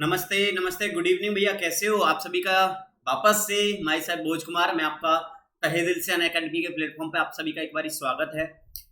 नमस्ते नमस्ते, good evening भैया, कैसे हो आप सभी का। वापस से माई साहब भोज कुमार, मैं आपका तहे दिल से अनअकैडमी के प्लेटफॉर्म पे आप सभी का एक बार स्वागत है।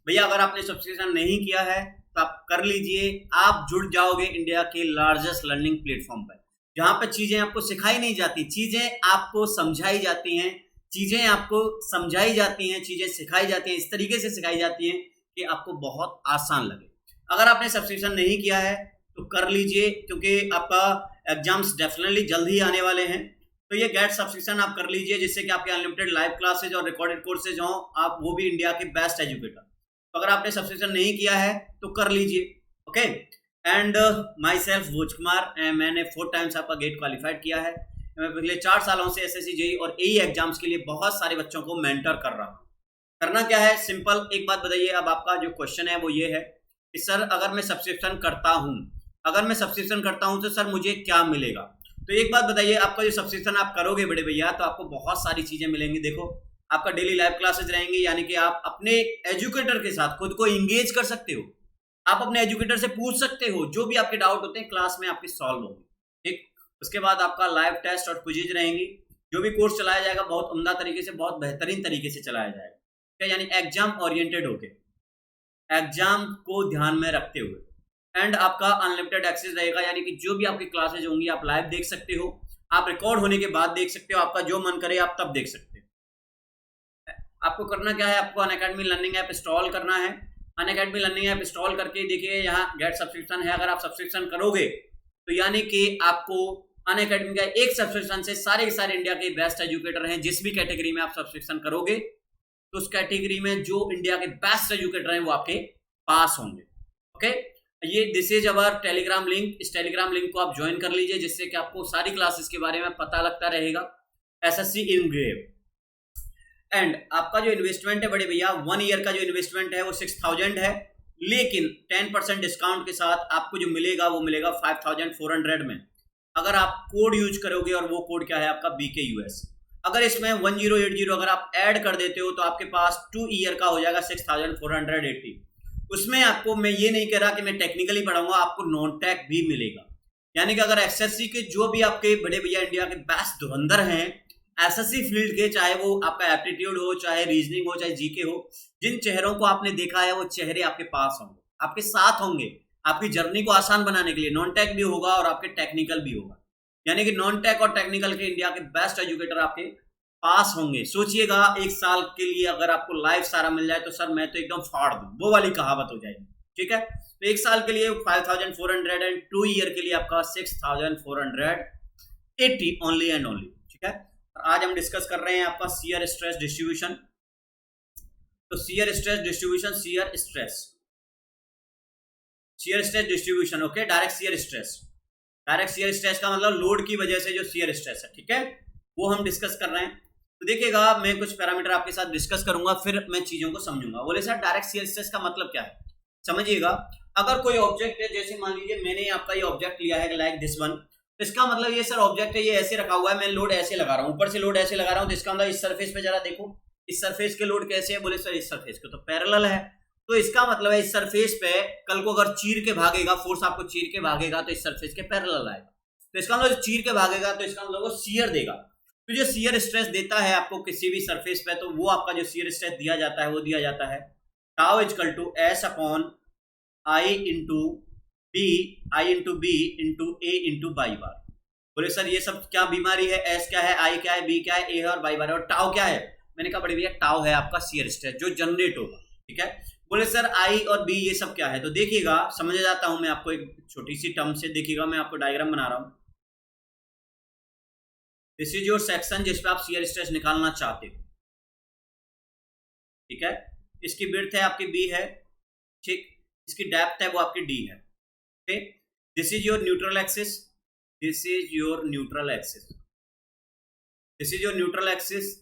भैया अगर आपने सब्सक्रिप्शन नहीं किया है तो आप कर लीजिए। आप जुड़ जाओगे इंडिया के लार्जेस्ट लर्निंग प्लेटफॉर्म पर, जहाँ पे चीजें आपको सिखाई नहीं जाती, चीजें आपको समझाई जाती हैं, चीजें आपको समझाई जाती हैं, चीजें सिखाई जाती हैं, इस तरीके से सिखाई जाती हैं कि आपको बहुत आसान लगे। अगर आपने सब्सक्रिप्शन नहीं किया है तो कर लीजिए, क्योंकि आपका एग्जाम्स डेफिनेटली जल्द ही आने वाले हैं। तो ये गेट सब्सक्रिप्शन आप कर लीजिए, जिससे कि आपके अनलिमिटेड लाइव क्लासेज और रिकॉर्डेड कोर्सेज हों, आप वो भी इंडिया के बेस्ट एजुकेटर। तो अगर आपने सब्सक्रिप्शन नहीं किया है तो कर लीजिए। ओके, एंड माई सेल्फ भोज कुमार, मैंने 4 टाइम्स आपका गेट क्वालिफाइड किया है। मैं पिछले 4 सालों से एसएससी जेई और एई एग्जाम्स के लिए बहुत सारे बच्चों को मेंटर कर रहा हूँ। करना क्या है, सिंपल एक बात बताइए। अब आपका जो क्वेश्चन है वो ये है कि सर अगर मैं सब्सक्रिप्शन करता हूँ, तो सर मुझे क्या मिलेगा। तो एक बात बताइए, आपका जो सब्सक्रिप्शन आप करोगे बड़े भैया, तो आपको बहुत सारी चीजें मिलेंगी। देखो, आपका डेली लाइव क्लासेस रहेंगी, यानी कि आप अपने एजुकेटर के साथ खुद को इंगेज कर सकते हो। आप अपने एजुकेटर से पूछ सकते हो, जो भी आपके डाउट होते हैं क्लास में आपके सॉल्व होंगे। ठीक, उसके बाद आपका लाइव टेस्ट और क्विज़ रहेंगी। जो भी कोर्स चलाया जाएगा बहुत उम्दा तरीके से, बहुत बेहतरीन तरीके से चलाया जाएगा, यानी एग्जाम ओरिएंटेड होके, एग्जाम को ध्यान में रखते हुए। एंड आपका अनलिमिटेड एक्सेस रहेगा, यानी कि जो भी आपकी क्लासेज होंगी आप लाइव देख सकते हो, आप रिकॉर्ड होने के बाद देख सकते हो, आपका जो मन करे आप तब देख सकते हो। आपको करना क्या है, आपको अनअकैडमी लर्निंग ऐप इंस्टॉल करना है। अनअकैडमी लर्निंग ऐप इंस्टॉल करके देखिए, यहाँ गेट सब्सक्रिप्शन है। अगर आप सब्सक्रिप्शन करोगे तो यानी कि आपको अनअकैडमी का एक सब्सक्रिप्शन से सारे के सारे इंडिया के बेस्ट एजुकेटर हैं। जिस भी कैटेगरी में आप सब्सक्रिप्शन करोगे तो उस कैटेगरी में जो इंडिया के बेस्ट एजुकेटर हैं वो आपके पास होंगे। ओके, ये this is our Telegram link. इस टेलीग्राम लिंक को आप ज्वाइन कर लीजिए, जिससे कि आपको सारी क्लासेस के बारे में पता लगता रहेगा। Assessee in grave. एंड आपका जो इन्वेस्टमेंट है बड़े भैया, 1 ईयर का जो इन्वेस्टमेंट है वो 6000 है, लेकिन 10% डिस्काउंट के साथ आपको जो मिलेगा वो मिलेगा 5400 में, अगर आप कोड यूज करोगे। और वो कोड क्या है आपका, BKUS। अगर इसमें 1080 अगर आप ऐड कर देते हो तो आपके पास 2 ईयर का हो जाएगा 6480। उसमें आपको, मैं ये नहीं कह रहा कि मैं टेक्निकली पढ़ाऊंगा, आपको नॉन टेक भी मिलेगा। यानी कि अगर एसएससी के जो भी आपके बड़े भैया इंडिया के बेस्ट धुरंधर हैं एसएससी फील्ड के, चाहे वो आपका एप्टीट्यूड हो, चाहे रीजनिंग हो, चाहे जीके हो, जिन चेहरों को आपने देखा है वो चेहरे आपके पास होंगे, आपके साथ होंगे, आपकी जर्नी को आसान बनाने के लिए। नॉन टेक भी होगा और आपके टेक्निकल भी होगा, यानी कि नॉन टेक और टेक्निकल के इंडिया के बेस्ट एजुकेटर आपके पास होंगे। सोचिएगा, 1 साल के लिए अगर आपको लाइफ सारा मिल जाए तो सर मैं तो एकदम फाड़ दूं, वो वाली कहावत हो जाएगी। ठीक है, तो 1 साल के लिए 5400 एंड 2 ईयर के लिए आपका 6480 ओनली एंड ओनली। ठीक है, आज हम डिस्कस कर रहे हैं आपका शियर स्ट्रेस डिस्ट्रीब्यूशन। तो shear stress distribution, shear stress distribution, okay. Direct shear stress का मतलब लोड की वजह से जो शियर स्ट्रेस है, ठीक है, वो हम डिस्कस कर रहे हैं। तो देखिएगा, मैं कुछ पैरामीटर आपके साथ डिस्कस करूंगा, फिर मैं चीजों को समझूंगा। बोले सर डायरेक्ट शियर स्ट्रेस का मतलब क्या है, समझिएगा। अगर कोई ऑब्जेक्ट है, जैसे मान लीजिए मैंने आपका ये ऑब्जेक्ट लिया है लाइक दिस वन, तो इसका मतलब ये सर ऑब्जेक्ट है, ये ऐसे रखा हुआ है, मैं लोड ऐसे लगा रहा हूँ, ऊपर से लोड ऐसे लगा रहा हूँ, तो इसका मतलब इस सरफेस पे जरा देखो, इस सरफेस के लोड कैसे है। बोले सर इस सरफेस के तो पैरेलल है, तो इसका मतलब है इस सरफेस पे कल को अगर चीर के भागेगा, फोर्स आपको चीर के भागेगा तो इस सरफेस के पैरेलल आएगा। तो इसका मतलब चीर के भागेगा तो इसका मतलब वो शियर देगा। तो जो शियर स्ट्रेस देता है आपको किसी भी सरफेस पे, तो वो आपका जो शियर स्ट्रेस दिया जाता है वो दिया जाता है tau equal to S upon I into B into A into y bar. बोले सर ये सब क्या बीमारी है, एस क्या है, आई क्या है, बी क्या है, ए है और बाई बार है, और टाउ क्या है। मैंने कहा बड़े भैया टाउ है आपका शियर स्ट्रेस जो जनरेट होगा। ठीक है, बोले सर आई और बी ये सब क्या है। तो देखिएगा, समझ जाता हूं मैं आपको एक छोटी सी टर्म से। देखिएगा, मैं आपको डायग्राम बना रहा हूं। दिस इज योर सेक्शन जिसपे आप शियर स्ट्रेस निकालना चाहते हो। ठीक है, इसकी विड्थ है आपकी बी है, ठीक, इसकी डेप्थ है वो आपकी डी है। Okay, this is your neutral axis, this is your neutral axis, this is your neutral axis.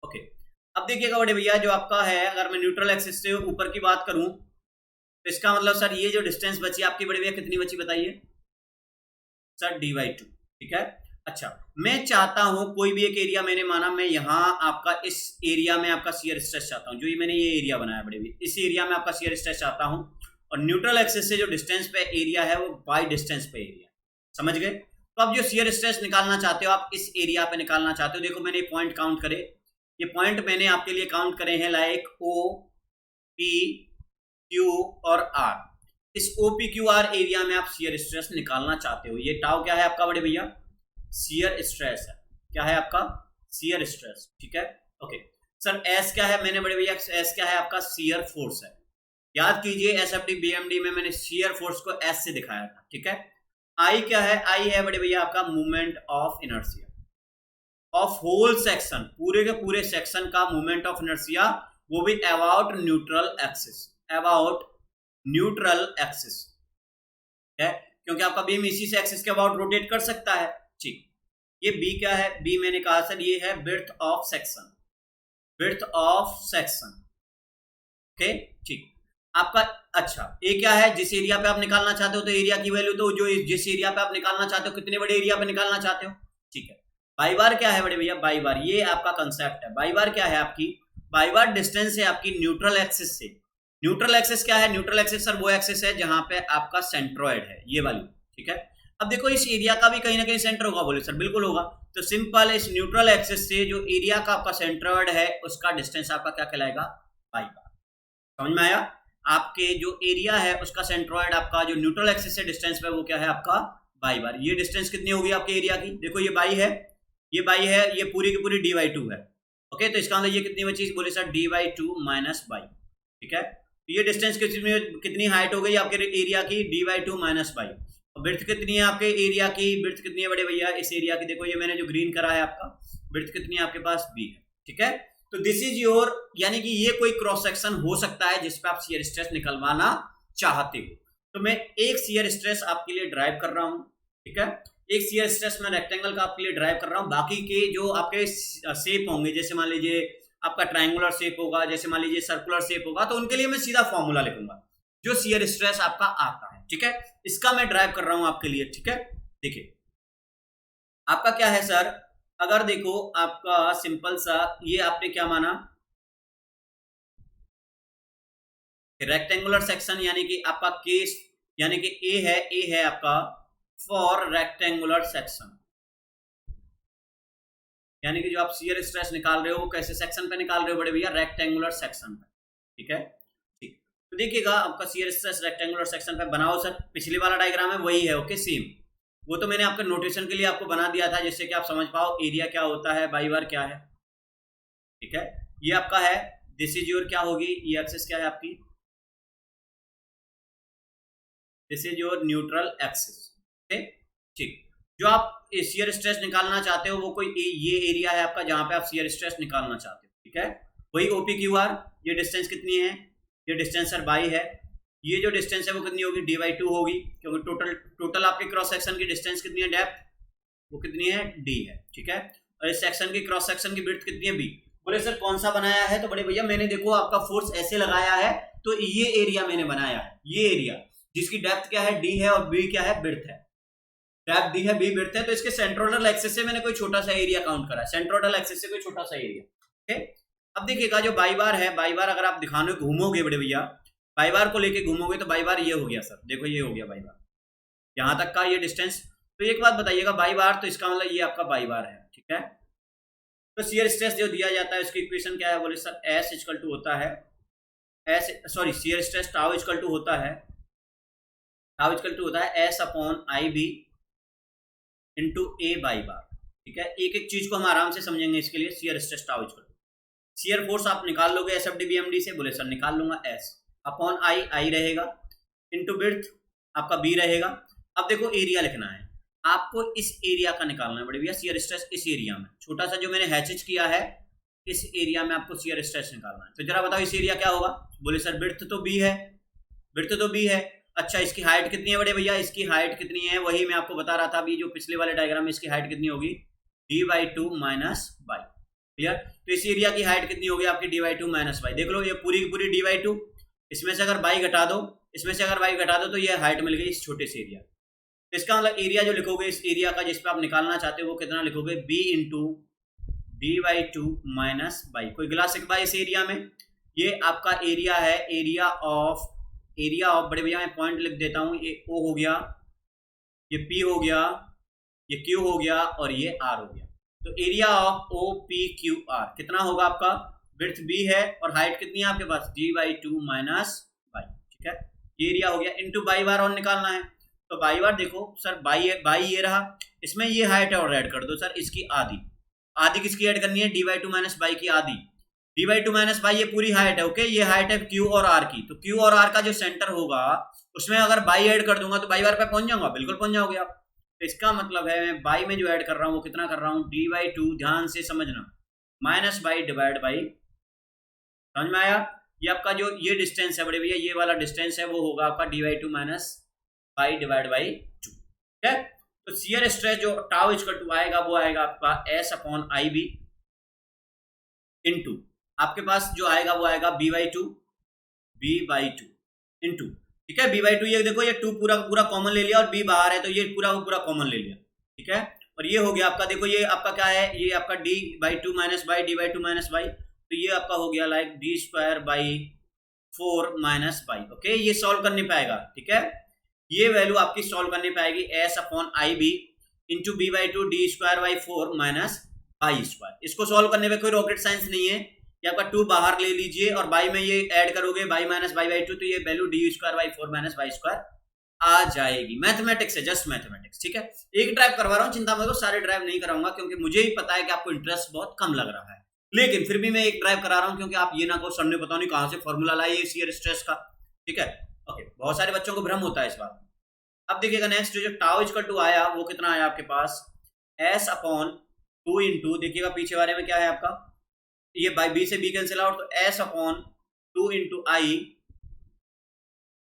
Okay, अब देखिएगा बड़े भैया, जो आपका है, अगर मैं न्यूट्रल एक्सिस से ऊपर की बात करूं तो इसका मतलब सर ये जो डिस्टेंस बची आपकी बड़े भैया कितनी बची बताइए सर, d/2। ठीक है, अच्छा, मैं चाहता हूं कोई भी एक एरिया, मैंने माना मैं यहां आपका इस एरिया में आपका शियर स्ट्रेस चाहता हूं, जो ये मैंने ये एरिया बनाया बड़े भैया, इस एरिया में आपका शियर स्ट्रेस चाहता हूं, और न्यूट्रल एक्सिस से जो डिस्टेंस पे एरिया है वो बाई डिस्टेंस पे एरिया। समझ गए? तो अब जो शियर स्ट्रेस निकालना चाहते हो आप इस एरिया पे निकालना चाहते हो, देखो मैंने पॉइंट काउंट करे, ये पॉइंट मैंने आपके लिए काउंट करे हैं लाइक ओ पी क्यू और आर। इस O P Q R area में आप शियर स्ट्रेस निकालना चाहते हो। ये टाउ क्या है आपका बड़े भैया? शियर स्ट्रेस है। क्या है आपका? Shear stress. ठीक है, ओके सर। एस क्या है? मैंने बड़े भैया एस क्या है आपका? शियर फोर्स है। याद कीजिए एसएफडी बीएमडी में मैंने शियर फोर्स को एस से दिखाया था। ठीक है, आई क्या है? आई है बड़े भैया आपका movement of inertia of whole section, पूरे के पूरे सेक्शन का मूवमेंट ऑफ इनर्शिया, वो भी about neutral axis, about neutral axis है, क्योंकि आपका बीम इसी से एक्सिस के अबाउट रोटेट कर सकता है। ठीक, ये बी क्या है? बी मैंने कहा सर ये है width of section, width of section. Okay ठीक, आपका अच्छा ए क्या है? जिस एरिया पे आप निकालना चाहते हो, तो एरिया की वैल्यू तो जो जिस एरिया पे आप निकालना चाहते हो, कितने बड़े एरिया पे निकालना चाहते हो। ठीक है, बाई बार क्या है बड़े भैया? बाई बार ये आपका कंसेप्ट है। बाई बार क्या है आपकी? बाई बार डिस्टेंस है आपकी न्यूट्रल एक्सिस से। न्यूट्रल एक्सिस क्या है? न्यूट्रल एक्सिस सर वो एक्सिस है जहां पे आपका सेंट्रोइड है, ये वाली। ठीक है, अब देखो इस एरिया का भी कहीं ना कहीं सेंटर होगा, बोले सर बिल्कुल होगा। तो सिंपल इस न्यूट्रल एक्सिस से जो एरिया का आपका सेंट्रोइड है उसका डिस्टेंस आपका क्या कहलाएगा? बाई बार। समझ में आया? आपके जो एरिया है उसका सेंट्रोइड आपका जो न्यूट्रल एक्सिस से डिस्टेंस पे वो क्या है आपका? बाई बार। ये डिस्टेंस कितनी होगी आपके एरिया की? देखो ये बाई है, ये बाई है, ये पूरी की पूरी डी बाई टू है। ओके, तो इसका मतलब ये कितनी बची? बोले sir D by two minus by. ठीक है, तो ये डिस्टेंस कितनी हाइट हो गई आपके एरिया की? D by two minus by. और ब्रेड्थ कितनी है आपके एरिया की? ब्रेड्थ कितनी है बड़े भैया इस एरिया की? देखो ये मैंने जो ग्रीन करा है आपका, ब्रेड्थ कितनी है आपके पास? बी है। ठीक है, तो दिस इज योर, यानी कि ये कोई क्रॉस सेक्शन हो सकता है जिस पे आप शियर स्ट्रेस निकलवाना चाहते हो। तो मैं एक शियर स्ट्रेस आपके लिए ड्राइव कर रहा हूं। ठीक है, एक शियर स्ट्रेस मैं रेक्टेंगल का आपके लिए ड्राइव कर रहा हूं। बाकी के जो आपके शेप होंगे, जैसे मान लीजिए आपका ट्रायंगुलर शेप होगा, जैसे मान लीजिए सर्कुलर शेप होगा, तो उनके लिए मैं सीधा फॉर्मूला लिखूंगा जो शियर स्ट्रेस आपका आता है। ठीक है, इसका मैं ड्राइव कर रहा हूं आपके लिए। ठीक है, देखिए आपका क्या है सर, अगर देखो आपका सिंपल सा ये आपने क्या माना? रेक्टेंगुलर सेक्शन, यानी कि आपका केस, यानी कि ए है आपका फॉर रेक्टेंगुलर सेक्शन, यानी कि जो आप शियर स्ट्रेस निकाल रहे हो वो कैसे सेक्शन पे निकाल रहे हो बड़े भैया? रेक्टेंगुलर सेक्शन पे। ठीक है, ठीक, तो देखिएगा आपका शियर स्ट्रेस रेक्टेंगुलर सेक्शन पे बनाओ सर। पिछली वाला डायग्राम है वही है, ओके सेम। वो तो मैंने आपके नोटेशन के लिए आपको बना दिया था जिससे कि आप समझ पाओ एरिया क्या होता है, बाई बार क्या है। ठीक है, ये आपका है, दिस इज योर क्या होगी? ये एक्सिस क्या है आपकी? This is your neutral axis. Okay ठीक, जो आप शियर स्ट्रेस निकालना चाहते हो वो कोई ये एरिया है आपका जहां पे आप शियर स्ट्रेस निकालना चाहते हो। ठीक है, वही ओपी क्यू आर। ये डिस्टेंस कितनी है? ये डिस्टेंस सर बाई है। ये जो डिस्टेंस है वो कितनी होगी? डी बाई टू होगी, क्योंकि टोटल आपके क्रॉस सेक्शन की डिस्टेंस कितनी है? डेप्थ वो कितनी है? डी है। ठीक है, और इस सेक्शन की क्रॉस सेक्शन की विड्थ कितनी है? बी। बोले सर कौन सा बनाया है? तो बड़े भैया मैंने देखो आपका फोर्स ऐसे लगाया है, तो ये एरिया मैंने बनाया है, ये एरिया जिसकी डेप्थ क्या है? डी है, और बी क्या है? विड्थ है। डेप्थ डी है, बी विड्थ है, तो इसके सेंट्रोइडल एक्सिस से मैंने कोई छोटा सा एरिया काउंट करा है, सेंट्रोइडल एक्सिस से कोई छोटा सा एरिया। ओके, अब देखिएगा जो बाई बार है, बाई बार अगर आप दिखाने घूमोगे बड़े भैया, बाई बार को लेके घूमोगे तो बाई बार ये हो गया सर, देखो ये हो गया बाई बार, यहां तक का ये डिस्टेंस। तो एक बात बताइएगा, बाई बार तो इसका मतलब ये आपका बाई बार है। ठीक है, तो शियर स्ट्रेस जो दिया जाता है उसकी इक्वेशन क्या है? बोले सर एस इक्वल टू होता है S, sorry shear stress tau equal to होता है, टाउ इक्वल टू होता है S upon I B into A y bar. ठीक है, एक एक चीज को हम आराम से समझेंगे इसके लिए। Shear stress tau equal to, shear force आप निकाल लोगे S F D B M D से? बोले सर निकाल लूंगा, एस अपॉन आई रहेगा, इंटू विड्थ आपका बी रहेगा। अब देखो एरिया लिखना है आपको, इस एरिया का निकालना है बड़े भैया, शियर स्ट्रेस इस एरिया में, छोटा सा जो मैंने हैचेज किया है इस एरिया में आपको शियर स्ट्रेस निकालना है। तो जरा बताओ इस एरिया क्या होगा? बोले सर विड्थ तो बी है, विड्थ तो बी है। अच्छा इसकी हाइट कितनी है बड़े भैया? इसकी हाइट कितनी है वही मैं आपको बता रहा था अभी, जो पिछले वाले डायग्राम में इसकी हाइट कितनी होगी? D by two minus by. Clear? तो इस एरिया की हाइट कितनी होगी आपकी? D by two minus by. देख लो ये पूरी की पूरी डी बाई टू, इसमें से अगर बाई घटा दो, इसमें से अगर बाई घटा दो तो ये हाइट मिल गई इस छोटे से एरिया। तो इसका मतलब एरिया जो लिखोगे इस एरिया का जिस पे आप निकालना चाहते हो वो कितना लिखोगे? B into D by two minus by. कोई गिला सकता है इस एरिया में? ये आपका एरिया है, एरिया ऑफ बड़े भैया मैं पॉइंट लिख देता हूं, ये ओ हो गया, ये P हो गया, ये Q हो गया और ये R हो गया। तो एरिया ऑफ OPQR कितना होगा आपका? विड्थ B है और हाइट कितनी है आपके पास? D/2 माइनस बाई, ठीक है। ये एरिया हो गया, इनटू बाई बार और निकालना है। तो बाई बार देखो सर, बाई ये रहा, इसमें ये हाइट है और ऐड कर दो सर इसकी आधी। आधी किसकी ऐड करनी है? D/2 माइनस बाई की आधी। D/2 माइनस बाई ये पूरी हाइट है, ओके। ये हाइट है Q और R की। तो Q और R का जो सेंटर होगा उसमें अगर बाई ऐड कर दूंगा तो बाई बार पे पहुंच जाऊंगा, बिल्कुल पहुंच जाओगे आप। तो इसका मतलब है मैं बाई में जो ऐड कर रहा हूँ वो कितना कर रहा हूँ? D/2, ध्यान से समझना, माइनस बाई डिवाइड बाई। समझ में आया? ये आपका जो ये डिस्टेंस है बड़े भैया, ये वाला डिस्टेंस है वो होगा आपका D/2 minus by divide by 2, ठीक है। तो शियर स्ट्रेस जो टाउ इक्वल टू आएगा वो आएगा आपका S/IB इनटू आपके पास जो आएगा वो आएगा B/2 इनटू, ठीक है, B/2। ये देखो ये 2 पूरा पूरा कॉमन ले लिया और B बाहर है तो ये पूरा पूरा कॉमन ले लिया, ठीक है। और ये हो गया आपका, देखो ये आपका क्या है? ये आपका D/2 minus by D/2 minus by, तो ये आपका हो गया like D²/4 minus by, okay. ये सॉल्व करने पाएगा, ठीक है। ये वैल्यू आपकी सॉल्व करने पाएगी S/IB into B/2 D²/4 minus y square. इसको सॉल्व करने में कोई रॉकेट साइंस नहीं है। ये आपका 2 बाहर ले लीजिए और बाई में ये ऐड करोगे, बाई माइनस बाई/2, तो ये value D²/4 minus y square आ जाएगी। मैथमेटिक्स है, जस्ट मैथमेटिक्स, ठीक है। एक ड्राइव करवा रहा हूँ, चिंता मत करो, सारे ड्राइव नहीं कराऊंगा क्योंकि मुझे ही पता है कि आपको इंटरेस्ट बहुत कम लग रहा है, लेकिन फिर भी मैं एक ड्राइव करा रहा हूँ क्योंकि आप ये ना कहो सर ने पता नहीं कहां से फॉर्मूला लाए शियर स्ट्रेस का, ठीक है। ओके, बहुत सारे बच्चों को भ्रम होता है इस बात में। अब देखिएगा नेक्स्ट जो टाउ इक्वल टू आया वो कितना आया आपके पास? S/2 इंटू, देखिएगा पीछे वाले में क्या है आपका? ये बाई B से B कैंसिल आउट, तो S/2 इंटू I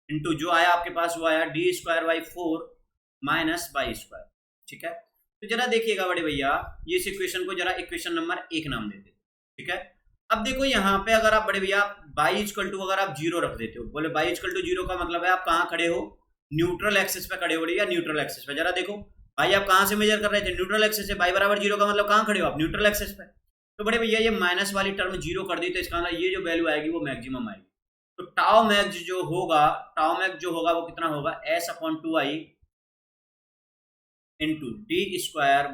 इंटू जो आया आपके पास वो आया D²/4 माइनस बाई स्क्वायर, ठीक है। तो जरा देखिएगा बड़े भैया, ये इस इक्वेशन को जरा इक्वेशन नंबर 1 नाम देते, ठीक है। अब देखो यहाँ पे अगर आप बड़े भैया बाई इक्वल टू अगर आप 0 रख देते हो, बोले बाई इक्वल टू 0 का मतलब है आप कहाँ खड़े हो? न्यूट्रल एक्सिस पे खड़े हो रही है, न्यूट्रल एक्सिस पे। जरा देखो भाई, आप कहाँ से मेजर कर रहे थे? न्यूट्रल एक्सिस से। बाई बराबर 0 का मतलब कहाँ खड़े हो आप? न्यूट्रल एक्सिस पे। तो बड़े भैया ये माइनस वाली टर्म 0 कर दी तो इसका मतलब ये जो वैल्यू आएगी वो मैक्सिमम आएगी। तो टाउ मैक्स जो होगा वो कितना होगा? S/2I इंटू D²/4,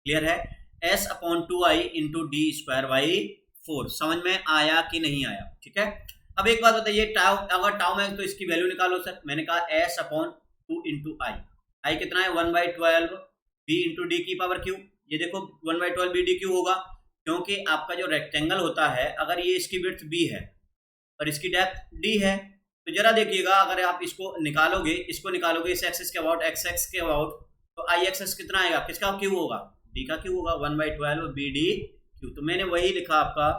क्लियर है? S/2I into D²/4। समझ में आया कि नहीं आया? ठीक है। अब एक बात बताइए, टाउ अगर टाउ मैक्स तो इसकी वैल्यू निकालो सर। मैंने कहा S/2 इंटू आई कितना है? 1/12 B इंटू डी की पावर क्यू। ये देखो 1/12 B D क्यू होगा क्योंकि आपका जो रेक्टेंगल होता है, अगर ये इसकी विड्थ B है और इसकी डेप्थ D है, तो जरा देखिएगा अगर आप इसको निकालोगे इस एक्सिस के अबाउट, एक्स एक्स के अबाउट, तो आई एक्सिस कितना आएगा? किसका क्यू होगा? D का क्यू होगा, 1/12 BD क्यू। तो मैंने वही लिखा आपका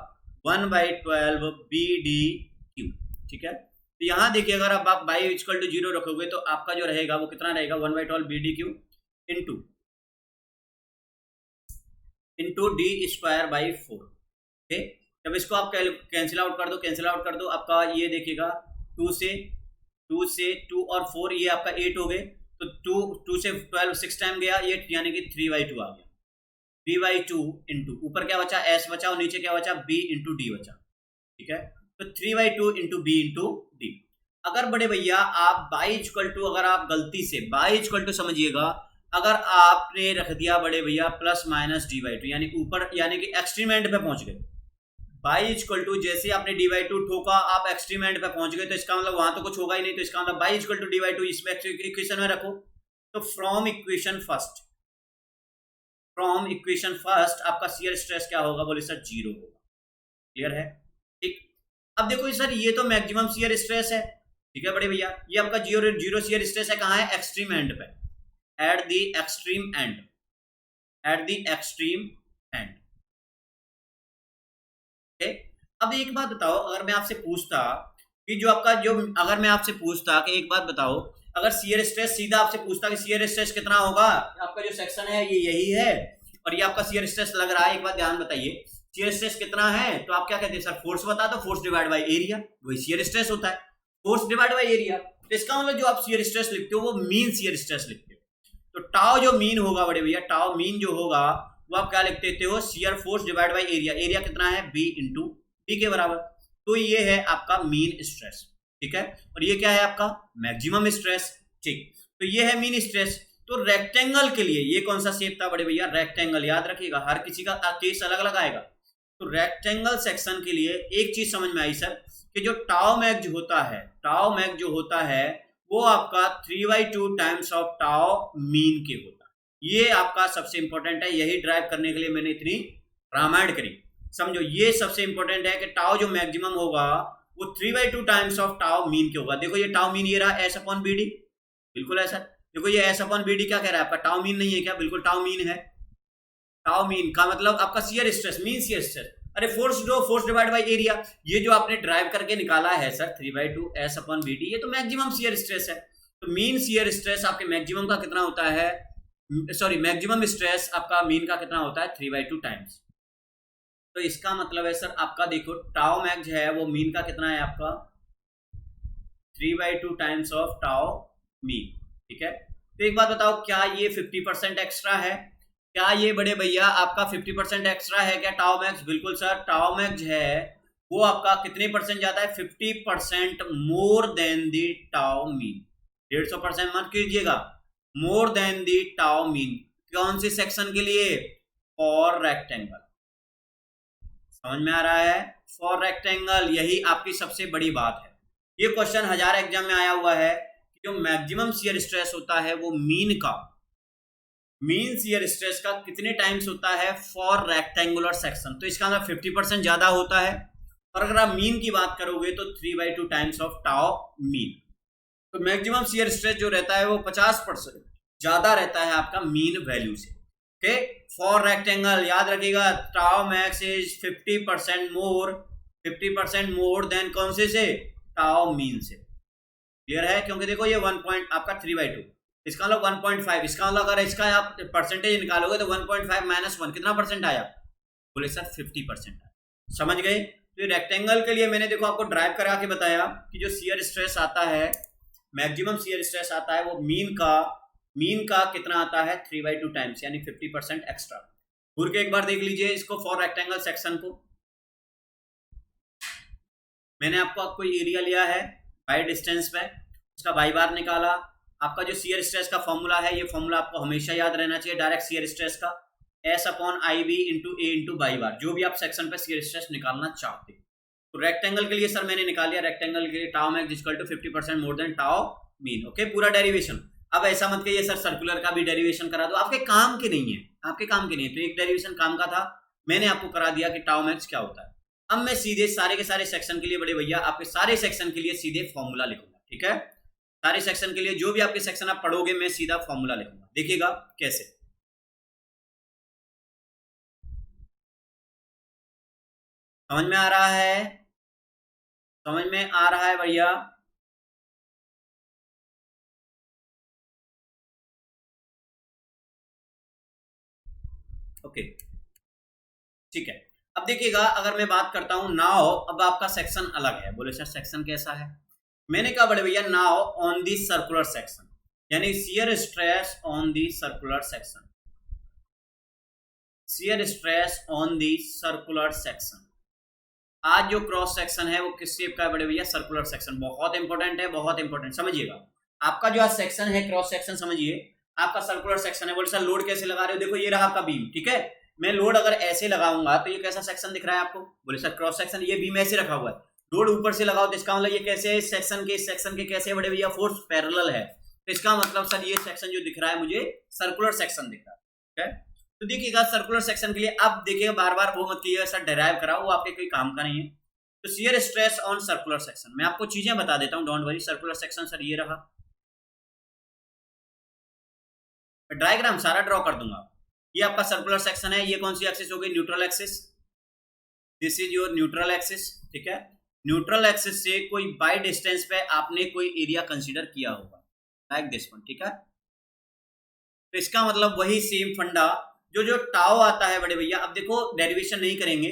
1/12 BD क्यू, ठीक है। तो यहाँ देखिए अगर आप बाई इक्वल टू 0 रखोगे तो आपका जो रहेगा वो कितना रहेगा? 1/12 BD Q into D²/4, okay. जब इसको आप कैंसिल आउट कर दो आपका ये देखिएगा 2 से 2 और 4 ये आपका 8 हो गए। तो 2 से 12 6 टाइम गया ये, यानी कि 3/2 आ गया। 3/2 इंटू ऊपर क्या बचा? S बचा और नीचे क्या बचा? B इंटू D बचा, ठीक है। तो 3/2 इंटू B इंटू D। अगर बड़े भैया आप बाई इक्वल टू, अगर आप गलती से बाई इक्वल टू समझिएगा, अगर आपने रख दिया बड़े भैया प्लस माइनस D/2, यानी ऊपर, यानी कि एक्सट्रीम एंड पे पहुंच गए। बाई इक्वल टू जैसे आपने D/2 ठोका, आप एक्सट्रीम एंड पे पहुंच गए, तो इसका मतलब वहां तो कुछ होगा ही नहीं। तो इसका मतलब बाई इक्वल टू D/2 इस इक्वेशन में रखो। तो फ्रॉम इक्वेशन फर्स्ट आपका शियर स्ट्रेस क्या होगा? बोले सर 0 होगा। क्लियर है? ठीक। अब देखो सर ये तो मैक्सिमम शियर स्ट्रेस है, ठीक है बड़े भैया। ये आपका जीरो शियर स्ट्रेस है, कहाँ है? एक्सट्रीम एंड पे, एट द एक्सट्रीम एंड। अब एक बात बताओ, अगर मैं आपसे पूछता कि अगर मैं आपसे पूछता कि एक बात बताओ, अगर शियर स्ट्रेस सीधा आपसे पूछता कि शियर स्ट्रेस कितना होगा, आपका जो सेक्शन है ये यही है और ये आपका शियर स्ट्रेस लग रहा है, एक बात ध्यान बताइए, शियर स्ट्रेस कितना है? तो आप क्या कहते हैं? सर फोर्स बता दो, फोर्स डिवाइड बाय एरिया, वही शियर स्ट्रेस होता है, फोर्स डिवाइड बाय एरिया। तो इसका मतलब जो आप शियर स्ट्रेस लिखते हो वो मीन शियर स्ट्रेस लिखते हो। तो टाउ जो मीन होगा बड़े भैया, टाउ मीन जो होगा वो आप क्या लिख देते हो? Shear force divide by area. Area कितना है? B इंटू डी के बराबर। तो ये है आपका मीन स्ट्रेस, ठीक है। और ये क्या है? आपका मैक्सिमम स्ट्रेस, ठीक। तो ये है मीन स्ट्रेस। तो रेक्टेंगल के लिए ये कौन सा शेप था बड़े भैया, रेक्टेंगल, याद रखिएगा हर किसी का केस अलग अलग आएगा। तो रेक्टेंगल सेक्शन के लिए एक चीज समझ में आई सर कि जो टाउ मैक्स होता है, टाउ मैक्स जो होता है वो आपका 3/2 टाइम्स ऑफ टाउ मीन के होता है। ये आपका सबसे इंपॉर्टेंट है, यही ड्राइव करने के लिए मैंने इतनी रामायण करी। समझो ये सबसे इंपॉर्टेंट है कि टाउ जो मैक्सिमम होगा वो 3/2 टाइम्स ऑफ टाउ मीन के होगा। देखो ये टाउ मीन ये रहा एस अपॉन बी डी, बिल्कुल ऐसा। देखो ये एस अपॉन बी डी क्या कह रहा है आपका, टाउ मीन नहीं है क्या, बिल्कुल टाउ मीन है। टाउ मीन का मतलब आपका shear stress, mean shear stress. अरे फोर्स दो, फोर्स डिवाइड बाय एरिया, ये जो आपने ड्राइव करके निकाला है sir 3/2 S upon B D, ये तो मैक्सिमम शियर स्ट्रेस है। तो मीन शियर स्ट्रेस आपके मैक्सिमम का कितना होता है, सॉरी मैक्सिमम स्ट्रेस आपका मीन का कितना होता है 3/2 टाइम्स। तो इसका मतलब है सर आपका देखो टाउ मैक्स है वो मीन का कितना है आपका 3/2 टाइम्स ऑफ टाउ मीन, ठीक है। तो एक बात बताओ, क्या ये 50% एक्स्ट्रा है, क्या ये बड़े भैया आपका 50% एक्स्ट्रा है क्या टाउ मैक्स? बिल्कुल सर, टाउ मैक्स है वो आपका कितने परसेंट जाता है, 50% more than the tau mean. 150% मत कीजिएगा, मोर देन दी टाउ मीन। कौन सी सेक्शन के लिए, फॉर रेक्टेंगल। समझ में आ रहा है, फॉर रेक्टेंगल, यही आपकी सबसे बड़ी बात है। ये क्वेश्चन 1000 एग्जाम में आया हुआ है कि जो मैक्सिमम शियर स्ट्रेस होता है वो मीन का, मीन शियर स्ट्रेस का कितने टाइम्स होता है फॉर रेक्टेंगुलर सेक्शन। तो इसका मतलब 50% ज्यादा होता है, और अगर आप मीन की बात करोगे तो 3/2 टाइम्स ऑफ टाउ मीन। तो मैक्सिमम शियर स्ट्रेस जो रहता है वो 50% ज्यादा रहता है आपका मीन वैल्यू से। ओके, फॉर रेक्टेंगल याद रखिएगा tau max is 50% more, 50% more then कौन से टाउ मीन से। क्लियर है, क्योंकि देखो ये 1 पॉइंट आपका 3/2, इसका मतलब 1.5, इसका मतलब अगर इसका आप परसेंटेज निकालोगे तो 1.5 माइनस 1 कितना परसेंट आया, बोले सर 50% आया। समझ गए। तो रेक्टेंगल के लिए मैंने देखो आपको ड्राइव करा के बताया कि जो शियर स्ट्रेस आता है, मैक्सिमम शियर स्ट्रेस आता है वो मीन का कितना आता है 3/2 टाइम्स, यानी 50% एक्स्ट्रा। घूर के एक बार देख लीजिए इसको, फॉर रेक्टेंगल सेक्शन को। मैंने आपको कोई एरिया लिया है बाई डिस्टेंस पे, उसका बाई बार निकाला। आपका जो शियर स्ट्रेस का फॉर्मूला है, ये फॉर्मूला आपको हमेशा याद रहना चाहिए, डायरेक्ट शियर स्ट्रेस का S upon I B into A into y bar, जो भी आप सेक्शन पे शियर स्ट्रेस निकालना चाहते हैं। तो रेक्टेंगल के लिए सर मैंने निकाल लिया, रेक्टेंगल के लिए tau max equal to 50% more than tau mean. Okay, पूरा डेरिवेशन। अब ऐसा मत कहिए सर सर्कुलर का भी डेरिवेशन करा दो, आपके काम के नहीं है, आपके काम के नहीं है। तो एक डेरिवेशन काम का था, मैंने आपको करा दिया कि टाउ मैक्स क्या होता है। अब मैं सीधे सारे के सारे सेक्शन के लिए बड़े भैया आपके सारे सेक्शन के लिए सीधे फॉर्मूला लिखूंगा, ठीक है। सारे सेक्शन के लिए जो भी आपके सेक्शन आप पढ़ोगे मैं सीधा फॉर्मूला लिखूंगा, देखिएगा कैसे। समझ में आ रहा है, समझ में आ रहा है भैया। ओके ठीक है। अब देखिएगा अगर मैं बात करता हूं नाउ, अब आपका सेक्शन अलग है, बोले सर सेक्शन कैसा है। मैंने कहा बड़े भैया now on the circular section, यानी shear stress on the circular section, shear stress on the circular section. आज जो क्रॉस सेक्शन है वो किस शेप का है बड़े भैया, सर्कुलर सेक्शन। बहुत इंपॉर्टेंट है, बहुत इंपॉर्टेंट, समझिएगा। आपका जो आज सेक्शन है क्रॉस सेक्शन, समझिए आपका सर्कुलर सेक्शन है। बोले सर लोड कैसे लगा रहे हो, देखो ये रहा आपका बीम, ठीक है। मैं लोड अगर ऐसे लगाऊंगा तो ये कैसा सेक्शन दिख रहा है आपको, बोले सर क्रॉस सेक्शन, ये बीम ऐसे रखा हुआ है। लोड ऊपर से लगाओ तो इसका मतलब ये कैसे है, सेक्शन के कैसे बड़े भैया, फोर्स पैरेलल है। तो इसका मतलब सर ये सेक्शन जो दिख रहा है मुझे सर्कुलर सेक्शन दिख रहा है, ठीक है। तो देखिएगा सर्कुलर सेक्शन के लिए अब देखिएगा, बार बार वो मत कीजिएगा सर डेराइव कराओ, वो आपके कोई काम का नहीं है। तो shear stress on circular section, मैं आपको चीजें बता देता हूं, don't worry. Circular section sir ये रहा, डायग्राम सारा ड्रॉ कर दूंगा। ये आपका सर्कुलर सेक्शन है, ये कौन सी एक्सिस हो गई, neutral axis. This is your neutral axis, ठीक है। न्यूट्रल एक्सिस से कोई बाय डिस्टेंस पे आपने कोई एरिया कंसीडर किया होगा, लाइक दिस वन, ठीक है। तो इसका मतलब वही सेम फंडा जो टाओ आता है बड़े भैया। अब देखो डेरिवेशन नहीं करेंगे,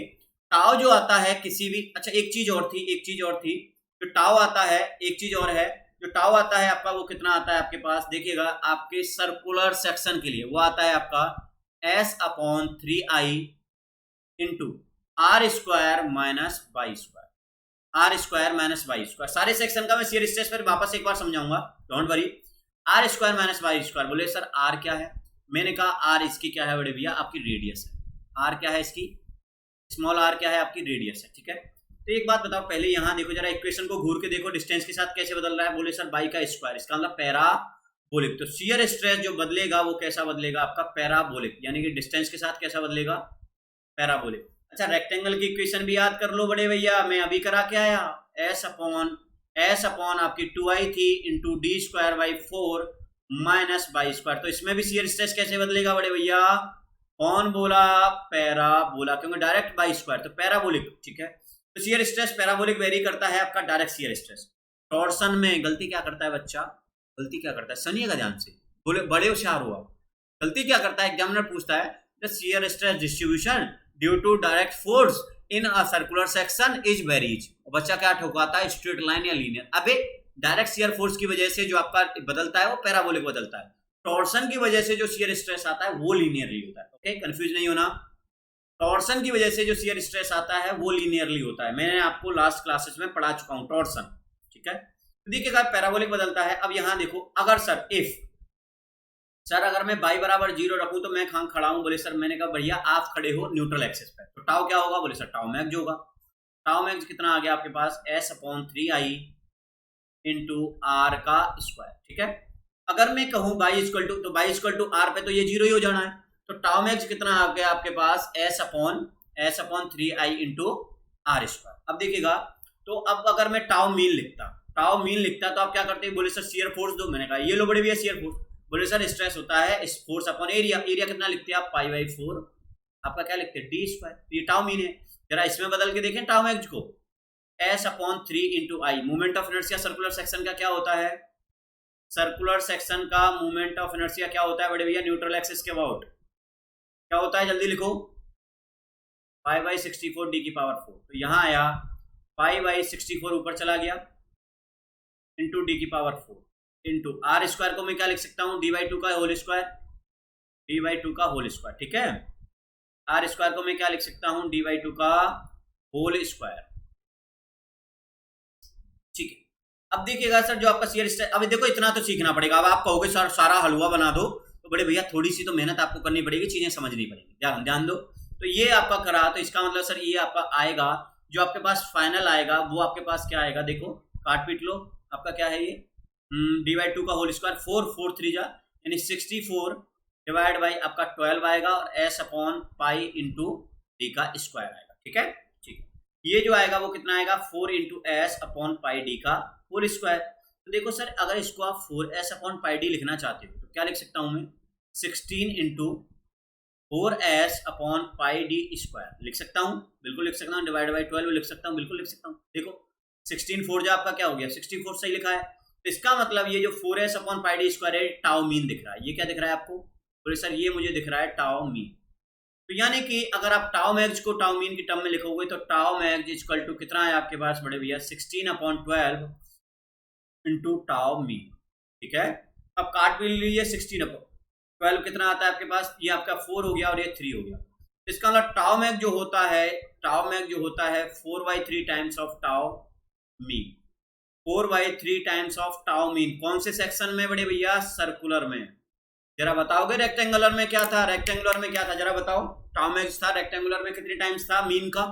टाओ जो आता है किसी भी, अच्छा एक चीज और थी, जो टाओ आता है, एक चीज और है, जो टाओ आता है आपका वो कितना आता है आपके पास, देखिएगा आपके सर्कुलर सेक्शन के लिए वो आता है आपका S upon 3I into R square minus y square, R square minus y square. सारे सेक्शन का मैं शियर स्ट्रेस पर वापस एक बार समझाऊंगा, don't worry. R square minus y square. बोले सर आर क्या है? मैंने कहा आर इसकी क्या है बड़े भैया, आपकी रेडियस है। आर क्या है इसकी? स्मॉल आर क्या है? आपकी रेडियस है। ठीक है, तो एक बात बताओ, पहले यहाँ देखो जरा, इक्वेशन को घूर के देखो, डिस्टेंस के साथ कैसे बदल रहा है। बोले सर बाई का स्क्वायर, इसका मतलब पैराबोलिक। तो शियर स्ट्रेस जो बदलेगा वो कैसा बदलेगा? आपका पैराबोलिक, यानी कि डिस्टेंस के साथ कैसा बदलेगा? पैराबोलिक। अच्छा, रेक्टेंगल की इक्वेशन भी याद कर लो बड़े भैया, मैं अभी करा के आया। एस अपॉन आपकी 2i थी into D square by 4 minus y square. तो इसमें भी शियर स्ट्रेस कैसे बदलेगा बड़े भैया? कौन बोला? पैराबोला, क्योंकि डायरेक्ट बाई स्क्वायर तो पैराबोलिक। ठीक है, तो शियर स्ट्रेस पैराबोलिक वेरी करता है आपका डायरेक्ट शियर स्ट्रेस। टॉर्सन में गलती क्या करता है बच्चा? गलती क्या करता है? सुनिएगा ध्यान से, बोले बड़े होशियार हो आप। गलती क्या करता है? एग्जामिनर पूछता है the shear stress distribution due to direct force in a circular section is varies. बच्चा क्या ठोकाता है? स्ट्रेट लाइन या लीनियर। अबे डायरेक्ट शियर फोर्स की वजह से जो आपका बदलता है वो पैराबोलिक बदलता है, टॉर्सन की वजह से जो शियर स्ट्रेस आता है वो लीनियरली होता है। ओके, कंफ्यूज नहीं होना। टॉर्सन की वजह से जो शियर स्ट्रेस आता है वो लीनियरली होता है, मैंने आपको लास्ट क्लासेस में पढ़ा चुका हूं टॉर्सन। ठीक है, देखिएगा पैराबोलिक बदलता है। अब यहां देखो, अगर सर इफ सर अगर मैं बाई बराबर 0 रखूं तो मैं कहां खड़ा हूं? बोले सर, मैंने कहा भैया आप खड़े हो न्यूट्रल एक्सिस पे, तो टाउ क्या होगा? बोले सर टाउ मैक्स होगा। टाउ मैक्स कितना आ गया आपके पास? S upon 3i into R का स्क्वायर। ठीक है, अगर मैं कहूं बाई इक्वल टू, तो बाई इक्वल टू आर पे तो ये 0 ही हो जाना है। तो टाउ मैक्स कितना आ गया आपके पास? S upon 3i into R square. अब देखिएगा, तो अब अगर मैं टाउ मीन लिखता तो आप क्या करते? बोले सर शियर फोर्स दो। मैंने कहा ये लो बड़े भैया शियर फोर्स। बोले सर स्ट्रेस होता है इस फोर्स अपॉन एरिया। एरिया कितना लिखते हैं आप? पाई बाई 4 आपका क्या लिखते हैं? D square. ये टाउ मीन है। जरा इसमें बदल के देखें टाउ मैक्स को, S upon 3 into I. Movement of inertia circular section का क्या होता है? सर्कुलर सेक्शन का मूवमेंट ऑफ इनर्शिया क्या होता है बड़े भैया? न्यूट्रल एक्सिस के अबाउट क्या होता है? जल्दी लिखो, पाई बाई 64 डी की पावर 4। तो यहां आया पाई बाई 64 ऊपर चला गया इंटू डी की पावर 4 इंटू आर स्क्वायर को मैं क्या लिख सकता हूं? डी बाई 2 का होल स्क्वायर, डी बाई 2 का होल स्क्वायर। ठीक है, आर स्क्वायर को मैं क्या लिख सकता हूं? डी बाई 2 का होल स्क्वायर। ठीक है, अब देखिएगा सर जो आपका शियर स्ट्रेस, अभी देखो इतना तो सीखना पड़ेगा। अब आप कहोगे सर सारा हलवा बना दो, तो बड़े भैया थोड़ी सी तो मेहनत आपको करनी पड़ेगी, चीजें समझनी पड़ेगी, ध्यान दो। तो ये आपका करा, तो इसका मतलब सर ये आपका आएगा, जो आपके पास फाइनल आएगा वो आपके पास क्या आएगा? देखो काट पीट लो, आपका क्या है ये? डी बाई 2 का होल स्क्वायर, 4 3 जा यानी 64 डिवाइड बाई आपका 12 आएगा, और S upon pi into D का स्क्वायर आएगा। ठीक है, ठीक है, ये जो आएगा वो कितना आएगा? 4 into S upon pi D का होल स्क्वायर। तो देखो सर अगर इसको आप 4s अपॉन पाई डी लिखना चाहते हो तो क्या लिख सकता हूं मैं? 16 into 4s upon pi D square लिख सकता हूं, बिल्कुल लिख सकता हूं। डिवाइड बाई 12 लिख सकता हूं, बिल्कुल लिख सकता हूं। देखो 16 4 जा आपका क्या हो गया? 64 सही लिखा है। तो इसका मतलब ये जो 4s upon pi D square है टाउ मीन दिख रहा है। ये क्या दिख रहा है आपको? बोले सर ये मुझे दिख रहा है टाउ मीन। तो यानी कि अगर आप टाउ मैक्स को टाउ मीन की टर्म में लिखोगे तो टाउ मैक्स इक्वल टू कितना है आपके पास बड़े भैया? 16 अपॉन 12 इंटू टाउ मीन। ठीक है, अब काट भी लीजिए, 16 अपॉन 12 कितना आता है आपके पास? ये आपका 4 हो गया और ये 3 हो गया। इसका मतलब टाउ मैक्स जो होता है 4/3 times of tau mean. 4/3 times of tau mean कौन से सेक्शन में बड़े भैया? सर्कुलर में। जरा बताओगे रेक्टेंगुलर में क्या था? रेक्टेंगुलर में क्या था जरा बताओ? टाउ मैक्स था, रेक्टेंगुलर में कितने टाइम्स था मीन का?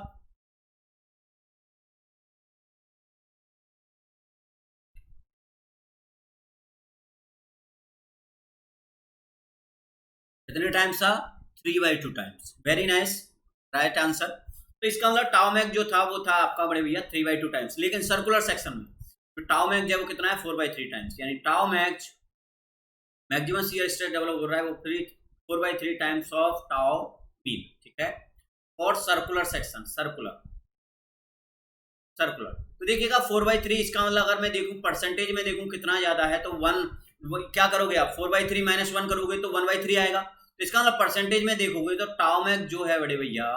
कितने टाइम्स था? 3/2 times. Very nice, right answer. तो इसका मतलब टाउ मैक्स जो था वो था आपका बड़े भैया 3/2 टाइम्स, लेकिन सर्कुलर सेक्शन में तो टाउ मैक्स जो है वो कितना है? 4/3 टाइम्स। यानी tau max maximum shear stress develop हो रहा है वो 4/3 टाइम्स ऑफ टाउ मीन। ठीक है, और सर्कुलर सेक्शन, सर्कुलर तो देखिएगा 4/3, इसका मतलब अगर मैं देखूं परसेंटेज में देखूं कितना ज्यादा है तो 1, क्या करोगे आप? 4/3 माइनस 1 करोगे तो 1/3 आएगा। तो इसका मतलब परसेंटेज में देखोगे तो टाउ मैक्स जो है बड़े भैया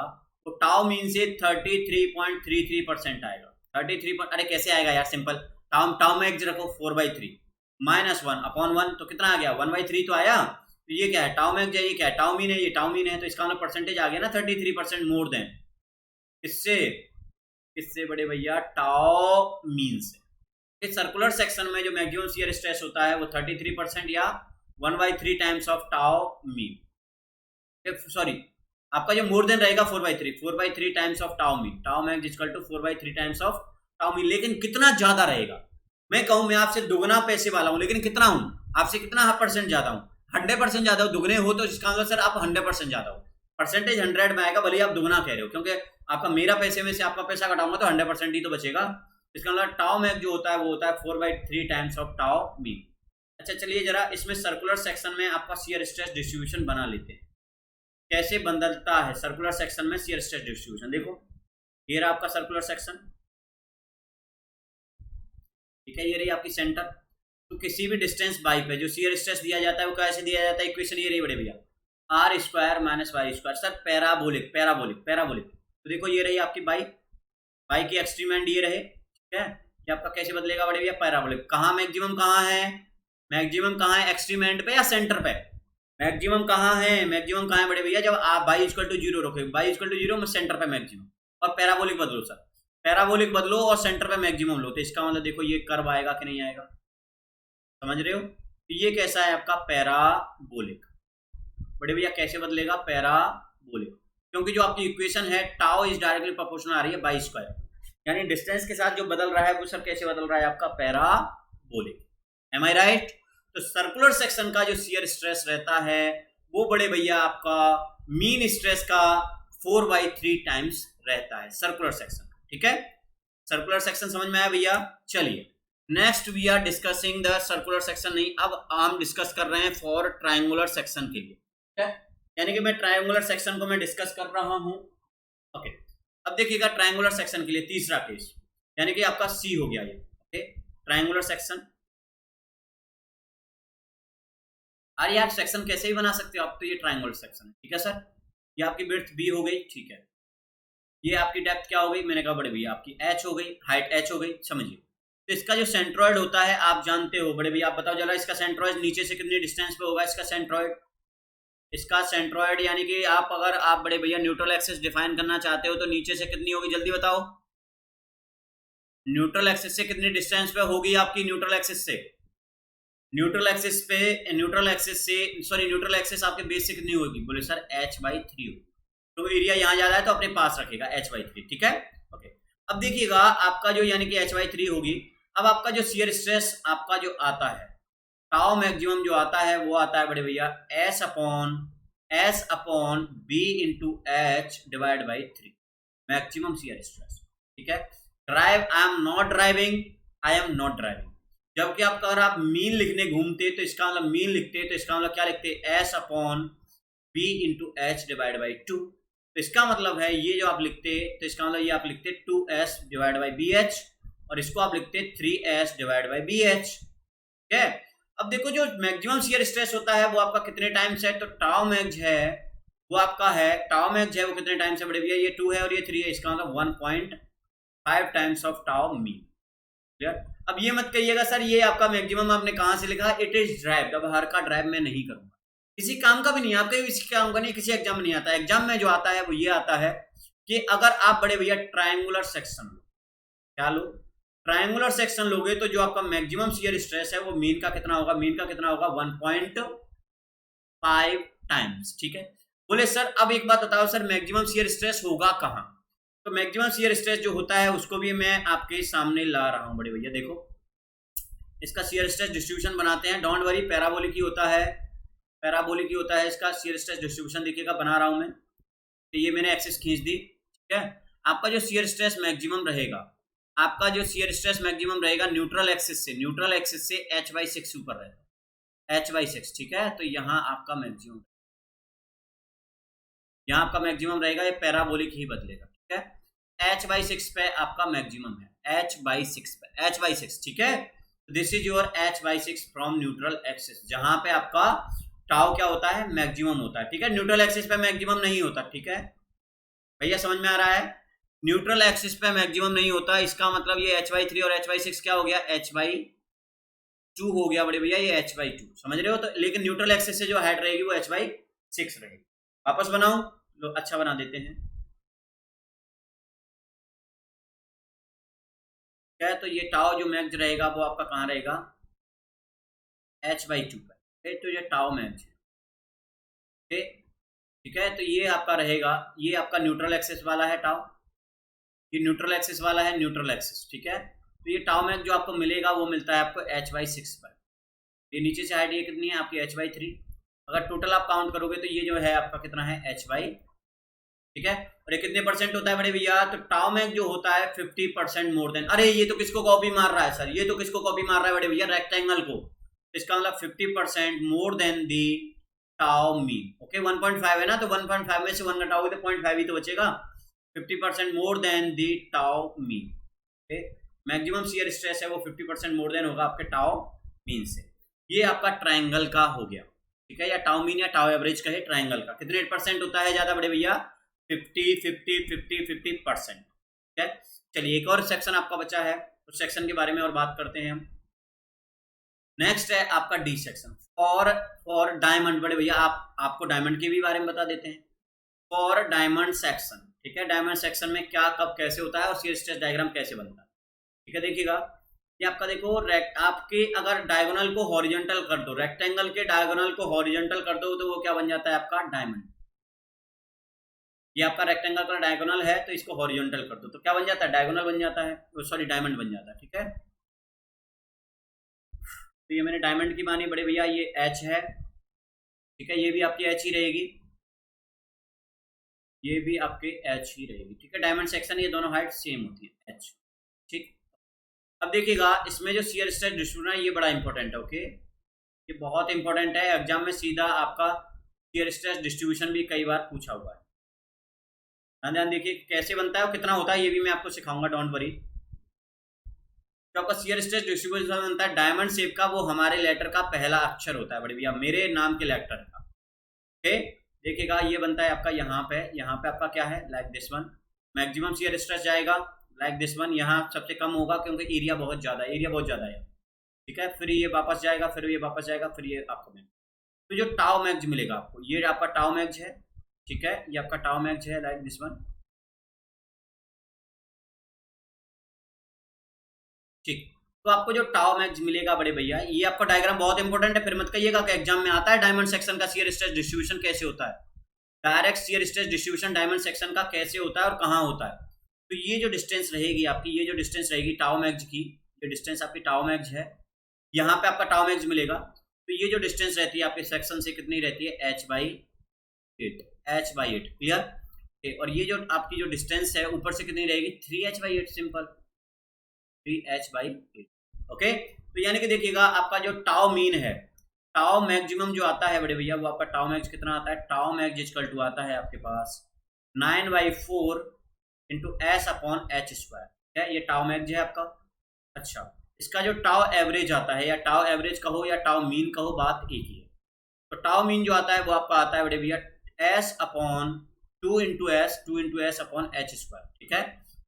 तो टाउ मीन से 33.33% आएगा। 33 अरे कैसे आएगा यार? सिंपल, टाउ मैक्स रखो 4/3 माइनस 1 अपॉन 1 तो कितना आ गया? 1/3 तो आया। तो ये क्या है? टाउ मैक्स है, ये क्या है? टाउ मीन है, ये टाउ मीन है। तो इसका मतलब परसेंटेज आ गया ना 33% मोर देन इससे बड़े भैया टाउ मीन से। इस सर्कुलर सेक्शन में जो मैक्सिमम शियर स्ट्रेस होता है वो 33% या 1/3 times of tau mean, sorry आपका जो मोर देन रहेगा 4/3 times of tau mean, tau max equal to 4/3 times of tau mean. लेकिन कितना ज्यादा रहेगा, मैं कहूं मैं आपसे दुगना पैसे वाला हूं, लेकिन कितना हूं, आपसे कितना परसेंट ज्यादा हूं, 100% ज्यादा हो। दुगने हो तो इसका मतलब सर आप 100% ज्यादा हो, परसेंटेज 100 में आएगा, भले आप दुगना कह रहे हो, क्योंकि आपका मेरा पैसे में से आपका पैसा घटाऊंगा तो 100% ही तो बचेगा। इसका मतलब टाउ मैक्स जो होता है वो होता है 4/3 टाइम्स ऑफ टाउ मीन। अच्छा चलिए जरा इसमें सर्कुलर सेक्शन में आपका शियर स्ट्रेस डिस्ट्रीब्यूशन बना लेते हैं, कैसे बदलता है सर्कुलर सेक्शन में शियर स्ट्रेस डिस्ट्रीब्यूशन। देखो ये रहा आपका सर्कुलर सेक्शन, ठीक है, ये रही आपकी सेंटर। तो किसी भी डिस्टेंस बाई पे जो शियर स्ट्रेस दिया जाता है वो कैसे दिया जाता है, इक्वेशन ये रही बड़े भैया, R square minus y square. Sir parabolic parabolic parabolic, तो देखो ये रही आपकी बाई, बाई की एक्सट्रीम एंड ये रहे, ठीक है, कि आपका कैसे बदलेगा बड़े भैया, पैराबोलिक। कहाँ मैक्सिमम कहाँ है, मैक्सिमम कहाँ है, एक्सट्रीम एंड पे या सेंटर पे, मैक्सिमम कहाँ है, मैक्सिमम कहाँ है बड़े भैया, जब आप बाई इक्वल टू जीरो रखोगे, बाई इक्वल टू जीरो में सेंटर पे मैक्सिमम, और पैराबोलिक बदलो सर, पैराबोलिक बदलो और सेंटर पे मैक्सिमम लो, तो इसका मतलब देखो ये कर्व आएगा कि नहीं आएगा, समझ रहे हो। तो ये कैसा है आपका पैराबोलिक, बड़े भैया कैसे बदलेगा, पैराबोलिक, क्योंकि जो आपकी इक्वेशन है टाउ इज डायरेक्टली प्रोपोर्शनल आ रही है बाई स्क्वायर, यानी डिस्टेंस के साथ जो बदल रहा है वो सब कैसे बदल रहा है आपका पैराबोलिक, एम आई राइट। तो सर्कुलर सेक्शन का जो शियर स्ट्रेस रहता है वो बड़े भैया आपका मीन स्ट्रेस का 4/3 टाइम्स रहता है सर्कुलर सेक्शन, ठीक है। सर्कुलर सेक्शन समझ में आया भैया। चलिए next we are discussing the circular section, नहीं अब हम डिस्कस कर रहे हैं फॉर ट्रायंगुलर सेक्शन के लिए, ठीक है, यानी कि मैं ट्रायंगुलर सेक्शन को मैं डिस्कस कर रहा हूं। ओके अब देखिएगा ट्रायंगुलर सेक्शन के लिए तीसरा केस, यानी कि आपका सी हो गया ये, ओके ट्रायंगुलर सेक्शन। अरे यार सेक्शन कैसे भी बना सकते हो आप, तो ये ट्रायंगुलर सेक्शन है, ठीक है सर। ये आपकी विड्थ बी हो गई, ठीक है, ये आपकी डेप्थ क्या हो गई, मैंने कहा बड़े भैया आपकी एच हो गई, हाइट एच हो गई, समझिए। तो इसका जो सेंट्रॉइड होता है आप जानते हो बड़े भैया, आप बताओ जरा इसका सेंट्रॉइड नीचे से कितनी डिस्टेंस पे होगा इसका सेंट्रॉइड, इसका सेंट्रॉइड यानी कि आप अगर आप बड़े भैया न्यूट्रल एक्सिस डिफाइन करना चाहते हो तो नीचे से कितनी होगी जल्दी बताओ, न्यूट्रल एक्सिस से कितनी डिस्टेंस पे होगी आपकी, न्यूट्रल एक्सिस से, न्यूट्रल एक्सिस पे, न्यूट्रल एक्सिस से सॉरी न्यूट्रल एक्सिस आपके बेस से कितनी होगी, बोले सर h/3 होगी, तो एरिया यहाँ ज्यादा है तो अपने पास रखेगा h/3, ठीक है। ओके अब देखिएगा आपका जो यानी कि h/3 होगी, अब आपका जो शियर स्ट्रेस आपका जो आता है टाउ मैक्सिमम जो आता है वो आता है बड़े भैया S upon B into H divide by 3 maximum shear stress, ठीक है। Drive I am not driving, I am not driving, जबकि आप अगर आप मीन लिखने घूमते तो इसका मतलब मीन लिखते तो इसका मतलब क्या लिखते, S upon B into H divide by 2, तो इसका मतलब है ये जो आप लिखते तो इसका मतलब ये आप लिखते 2S डिवाइड बाई BH और इसको आप लिखते 3S डिवाइड बाई BH, ठीक है। अब देखो जो मैक्सिमम शियर स्ट्रेस होता है वो आपका कितने टाइम्स है, तो टाउ मैक्स है वो आपका है, टाउ मैक्स है वो कितने टाइम्स है बड़े भैया, ये 2 है और ये 3 है, इसका मतलब 1.5 times of tau mean, clear. अब ये मत कहिएगा सर ये आपका मैक्सिमम आपने कहां से लिखा, इट इज ड्राइव, अब हर का ड्राइव मैं नहीं करूंगा, किसी काम का भी नहीं, आपका किसी काम का नहीं, किसी एग्जाम में नहीं आता। एग्जाम में जो आता है वो ये आता है कि अगर आप बड़े भैया ट्रायंगुलर सेक्शन लो, क्या लो, ट्रायंगुलर सेक्शन लोगे तो जो आपका मैक्सिमम शियर स्ट्रेस है वो मीन का कितना होगा, मीन का कितना होगा 1.5 टाइम्स, ठीक है। बोले सर अब एक बात बताओ सर मैक्सिमम शियर स्ट्रेस होगा कहां, तो मैक्सिमम शियर स्ट्रेस जो होता है उसको भी मैं आपके सामने ला रहा हूं बड़े भैया, देखो इसका शियर स्ट्रेस डिस्ट्रीब्यूशन बनाते हैं, डोंट वरी पैराबोलिक ही होता है, पैराबोलिक ही होता है इसका शियर स्ट्रेस डिस्ट्रीब्यूशन, देखिएगा बना रहा हूं मैं, तो ये मैंने एक्सिस खींच दी, ठीक है। आपका जो शियर स्ट्रेस मैक्सिमम रहेगा, आपका जो शियर स्ट्रेस मैक्सिमम रहेगा न्यूट्रल एक्सिस से, न्यूट्रल एक्सिस से h/6 ऊपर रहेगा, h/6, ठीक है। तो यहाँ आपका मैक्सिमम, यहाँ आपका मैक्सिमम रहेगा, ये पैराबोलिक ही बदलेगा, ठीक है। h/6 पे आपका मैक्सिमम है, h/6 पे, h/6, ठीक है। This is your h/6 from neutral axis, जहां पे आपका टाउ क्या होता है, मैक्सिमम होता है, ठीक है। न्यूट्रल एक्सिस पे मैक्सिमम नहीं होता, ठीक है भैया, समझ में आ रहा है, न्यूट्रल एक्सिस पे मैक्सिमम नहीं होता, इसका मतलब ये h/3 और h/6 क्या हो गया, h/2 हो गया बड़े भैया, ये h/2, समझ रहे हो। तो लेकिन न्यूट्रल एक्सिस से जो हाइट रहेगी वो h/6 रहेगी। वापस बनाऊं, लो अच्छा बना देते हैं, है। तो ये टाओ जो मैक्स रहेगा वो आपका कहाँ रहेगा, h/2 पे। तो ये टाओ मैक्स है, ठीक है। तो ये आपका रहेगा, ये आपका न्यूट्रल एक्सिस वाला है टाओ, ये न्यूट्रल एक्सिस वाला है, न्यूट्रल एक्सिस, ठीक है। तो ये टाओ मैक्स जो आपको मिलेगा वो मिलता है आपको h/6 पर। ये नीचे से हाइट ये कितनी है आपकी h/3। अगर टोटल आप काउंट करोगे तो ये जो है आपका कितना है h/, ठीक है। और ये कितने परसेंट होता है बड़े भैया, तो टाउ मैक्स जो होता है 50% मोर देन, अरे ये तो किसको कॉपी मार रहा है सर, ये तो किसको कॉपी मार रहा है बड़े भैया, रेक्टेंगल को। इसका मतलब 50% more than the tau mean. Okay 1.5 है ना, तो 1.5 में से 1 घटाओगे तो 0.5 ही तो बचेगा। 50% more than the tau mean. Okay, maximum shear stress है वो 50% मोर देन होगा आपके टाउ मीन से। ये आपका ट्राइंगल का हो गया, ठीक है, या टाउ मीन या टाउ एवरेज कहे ट्राइंगल का। कितने परसेंट होता है ज्यादा बड़े भैया, 50-50-50-50%, ठीक है। चलिए एक और सेक्शन आपका बचा है, उस सेक्शन के बारे में और बात करते हैं हम। नेक्स्ट है आपका डी सेक्शन, फॉर डायमंड। बड़े भैया आपको डायमंड के भी बारे में बता देते हैं। फॉर डायमंड सेक्शन, ठीक है, डायमंड सेक्शन में क्या कब कैसे होता है और शियर स्ट्रेस डायग्राम कैसे बनता है, ठीक है। देखिएगा ये आपका देखो, आपके अगर डायगोनल को हॉरिजॉन्टल कर दो, रेक्टेंगल के डायगोनल को हॉरिजॉन्टल कर दो तो वो क्या बन जाता है आपका डायमंड। ये आपका रेक्टेंगल का डायगोनल है तो इसको हॉरिजॉन्टल कर दो तो क्या बन जाता है, डायगोनल बन जाता है, सॉरी डायमंड बन जाता है, ठीक है। तो ये मैंने डायमंड की मानी बड़े भैया, ये एच है, ठीक है, ये भी आपकी एच ही रहेगी, ये भी आपके एच ही रहेगी, ठीक है। डायमंड सेक्शन ये दोनों हाइट सेम होती है, एच, ठीक। अब देखिएगा इसमें जो शियर स्ट्रेस डिस्ट्रीब्यूशन है ये बड़ा इंपॉर्टेंट है। ओके, ये बहुत इंपॉर्टेंट है, एग्जाम में सीधा आपका शियर स्ट्रेस डिस्ट्रीब्यूशन भी कई बार पूछा हुआ है। ध्यान देखिए कैसे बनता है और कितना होता है ये भी मैं आपको सिखाऊंगा, डोंट वरी। तो आपका शियर स्ट्रेस डिस्ट्रीब्यूशन बनता है डायमंड शेप का, वो हमारे लेटर का पहला अक्षर होता है बड़े भैया, मेरे नाम के लेटर का। ओके, देखिएगा ये बनता है आपका यहाँ पे आपका क्या है, like this one. Maximum shear stress जाएगा लाइक दिस वन, यहाँ सबसे कम होगा क्योंकि एरिया बहुत ज्यादा है, ठीक है। फिर ये वापस जाएगा, फिर ये वापस जाएगा, फिर ये आपको मिलेगा। तो जो टाउ मैक्स मिलेगा आपको, ये आपका टाउ मैक्स है, ठीक है, ये आपका टाउ मैक्स है लाइक दिस वन, ठीक। तो आपको जो टाउ मैक्स मिलेगा बड़े भैया, ये आपका डायग्राम बहुत इंपॉर्टेंट है, फिर मत कहिएगा कि एग्जाम में आता है डायमंड सेक्शन का शियर स्ट्रेस डिस्ट्रीब्यूशन कैसे होता है। Direct shear stress distribution diamond section का कैसे होता है और कहाँ होता है। तो ये जो डिस्टेंस रहेगी आपकी, ये जो डिस्टेंस रहेगी टाउ मैक्स की, ये डिस्टेंस आपकी टाउ मैक्स है, यहाँ पे आपका टाउ मैक्स मिलेगा। तो ये जो डिस्टेंस रहती है आपके सेक्शन से कितनी रहती है, h/8, h/8, क्लियर। और ये जो आपकी जो डिस्टेंस है ऊपर से कितनी रहेगी, 3h/8, सिंपल 3h/8। ओके, तो यानी कि देखिएगा आपका जो टाउ मीन है, टाउ मैक्सिमम जो आता है बड़े भैया, वो आपका टाउ मैक्स कितना आता है, टाउ मैक्स इक्वल टू आता है आपके पास 9/4 इंटू s/h², है ये टाउ मैक्स है आपका। अच्छा, इसका जो टाउ एवरेज आता है, या टाउ एवरेज कहो या टाउ मीन कहो, बात एक ही है। तो टाउ मीन जो आता है वो आपका आता है बड़े भैया s/2 ठीक है।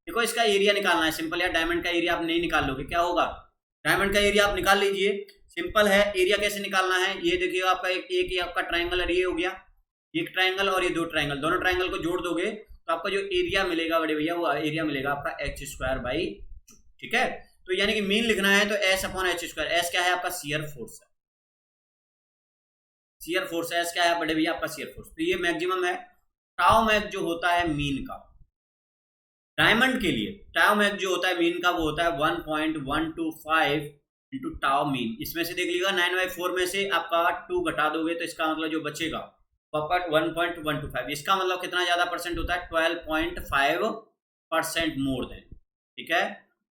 देखो इसका एरिया निकालना है सिंपल, यार डायमंड का एरिया आप नहीं निकाल लोगे, क्या होगा, डायमंड का एरिया आप निकाल लीजिए, सिंपल है। एरिया कैसे निकालना है, ये देखिएगा आपका एक आपका ट्राइंगल ये हो गया, एक ट्राइंगल और ये दो ट्राइंगल, दोनों ट्राइंगल को जोड़ दोगे तो आपका जो एरिया मिलेगा बड़े भैया, वो एरिया मिलेगा आपका h²/2, ठीक है। तो यानी कि मीन लिखना है तो s/h², एस क्या है आपका शियर फोर्स है, शियर फोर्स है, एस क्या है बड़े भैया आपका शियर फोर्स। तो ये मैक्सिमम है। टाउ मैक्स जो होता है मीन का डायमंड के लिए, टाउ मैक्स जो होता है मीन का वो होता है 1.125 इंटू टाउ मीन। इसमें से देख लीजिएगा 9/4 में से आपका 2 घटा दोगे तो इसका मतलब जो बचेगा वो आपका 1.125, इसका मतलब कितना ज्यादा परसेंट होता है, 12.5% मोर देन, ठीक है,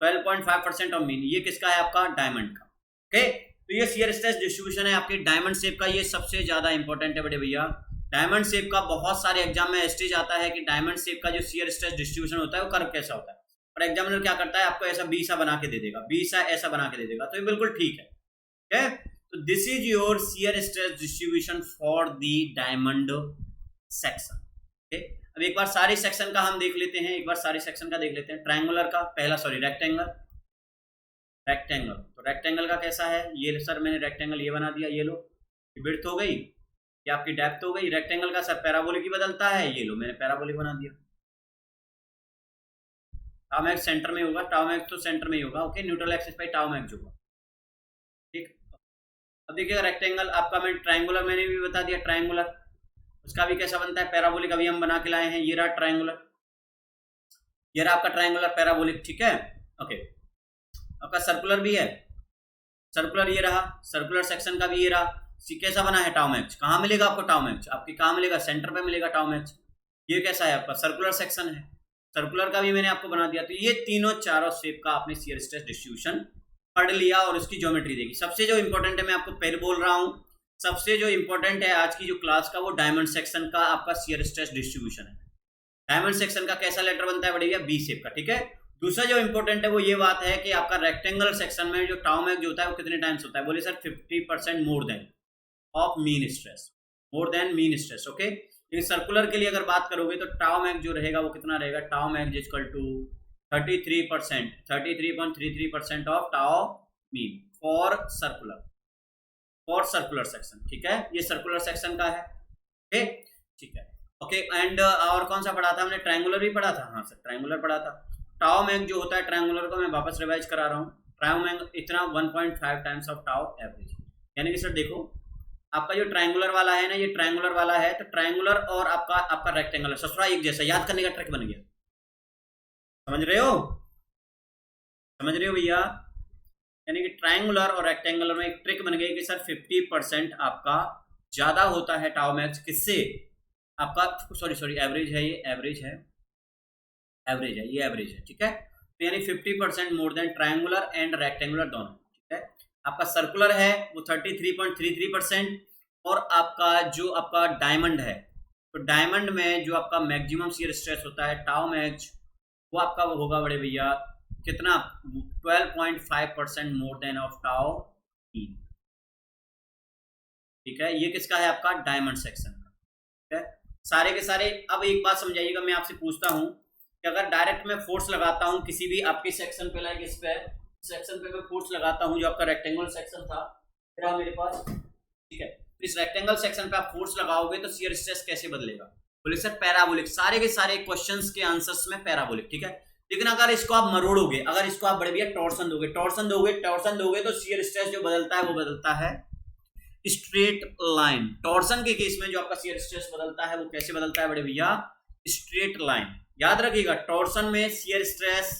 12.5% ऑफ मीन। ये किसका है आपका, डायमंड का। ओके, तो ये शियर स्ट्रेस डिस्ट्रीब्यूशन है आपके डायमंड शेप का, ये सबसे ज्यादा इंपॉर्टेंट है बड़े भैया। डायमंड शेप का बहुत सारे एग्जाम में स्टेज आता है कि डायमंड शेप का जो शियर स्ट्रेस डिस्ट्रीब्यूशन होता है वो कर्व कैसा होता है, और एग्जामिनर क्या करता है, आपको ऐसा बी सा बना के दे देगा, बी सा ऐसा बना के दे देगा, तो ये बिल्कुल ठीक है। तो this is your shear stress distribution for the diamond section. Okay, अब एक बार सारे सेक्शन का हम देख लेते हैं, एक बार सारे सेक्शन का देख लेते हैं। ट्रायंगुलर का पहला, सॉरी रेक्टेंगल, तो रेक्टेंगल का कैसा है, ये सर मैंने रेक्टेंगल ये बना दिया, ये लो, विड्थ हो गई, ये आपकी डेप्थ हो गई। रेक्टेंगल का सर पैराबोलिक ही बदलता है, ये लो मैंने पैराबोलिक बना दिया। टाउ मैक्स सेंटर में होगा, टाउ मैक्स तो सेंटर में ही होगा, ओके, न्यूट्रल एक्सिस पे टाउ मैक्स होगा, ठीक। अब देखिएगा रेक्टेंगल आपका, मैं ट्रायंगुलर मैंने भी बता दिया, ट्रायंगुलर उसका भी कैसा बनता है, पैराबोलिक अभी हम बना के लाए हैं, ये रहा ट्रायंगुलर, ये रहा आपका ट्रायंगुलर पैराबोलिक, ठीक है, ओके। आपका सर्कुलर भी है, सर्कुलर ये रहा, सर्कुलर सेक्शन का भी ये रहा, कैसा बना है टाउ मैक्स, कहाँ मिलेगा आपको टाउ मैक्स, आपकी कहाँ मिलेगा, सेंटर पे मिलेगा टाउ मैक्स, ये कैसा है आपका सर्कुलर सेक्शन है, सर्कुलर का भी मैंने आपको बना दिया। तो ये तीनों चारों शेप का आपने शियर स्ट्रेस डिस्ट्रीब्यूशन पढ़ लिया और उसकी ज्योमेट्री देखी। सबसे जो इंपॉर्टेंट है, मैं आपको फिर बोल रहा हूं, सबसे जो इंपॉर्टेंट है आज की जो क्लास का, वो डायमंड सेक्शन का आपका शियर स्ट्रेस डिस्ट्रीब्यूशन है। डायमंड सेक्शन का कैसा लेटर बनता है बढ़िया, बी शेप का, ठीक है। दूसरा जो इंपॉर्टेंट है वो ये बात है कि आपका रेक्टेंगुलर सेक्शन में जो टाउ मैक्स जो होता है वो कितने टाइम्स होता है, बोले sir 50% more then of mean stress, more than mean stress, okay. लेकिन सर्कुलर के लिए अगर बात करोगे तो टाउ मैक्स जो रहेगा वो कितना रहेगा, tau max equal to 33%, 33.33% of tau mean for circular section, ठीक है। ये सर्कुलर सेक्शन का है, ओके, ठीक है, ओके। एंड और कौन सा पढ़ा था हमने, ट्रायंगुलर भी पढ़ा था, हाँ सर ट्रायंगुलर पढ़ा था। टाउ मैक्स जो होता है ट्रायंगुलर को मैं वापस रिवाइज करा रहा हूँ, टाउ मैक्स इतना 1.5 टाइम्स ऑफ टाउ एवरेज, यानी कि सर देखो आपका जो ट्रायंगुलर वाला है ना, ये ट्रायंगुलर वाला है, तो ट्रायंगुलर और आपका रेक्टेंगुलर ससुरा एक जैसा, याद करने का ट्रिक बन गया, समझ रहे हो, समझ रहे हो भैया। यानी कि ट्रायंगुलर और रेक्टेंगुलर में एक ट्रिक बन गई कि सर 50% आपका ज्यादा होता है टाउ मैक्स, किससे, आपका सॉरी एवरेज है, ये एवरेज है, ये एवरेज है, ठीक है। तो यानी 50% more then triangular and rectangular दोनों, ठीक है। आपका सर्कुलर है वो 33.33%, और आपका जो आपका डायमंड है, तो डायमंड में जो आपका मैक्सिमम शियर स्ट्रेस होता है टाउ मैक्स, वो आपका वो होगा बड़े भैया कितना, 12.5% मोर देन ऑफ टाउ ई, ठीक है। ये किसका है, आपका डायमंड सेक्शन का, ठीक है। सारे के सारे, अब एक बात समझाइएगा, मैं आपसे पूछता हूं कि अगर डायरेक्ट मैं फोर्स लगाता हूं किसी भी आपके सेक्शन पे, लाइक इस पे सेक्शन पे मैं फोर्स लगाता हूं, जो आपका रेक्टेंगुलर सेक्शन था मेरे पास, ठीक है, इस रेक्टेंगल सेक्शन पे आप फोर्स लगाओगे तो शियर स्ट्रेस कैसे बदलेगा, बोले सर पैराबोलिक, सारे के सारे क्वेश्चंस के आंसर्स में पैराबोलिक, ठीक है। लेकिन अगर इसको आप मरोड़ोगे, अगर इसको आप बड़े भैया टॉर्सन दोगे तो शियर स्ट्रेस जो बदलता है वो बदलता है स्ट्रेट लाइन। टॉर्सन के केस में जो आपका शियर स्ट्रेस बदलता है वो कैसे बदलता है बड़े भैया, स्ट्रेट लाइन, याद रखिएगा। टॉर्सन में शियर स्ट्रेस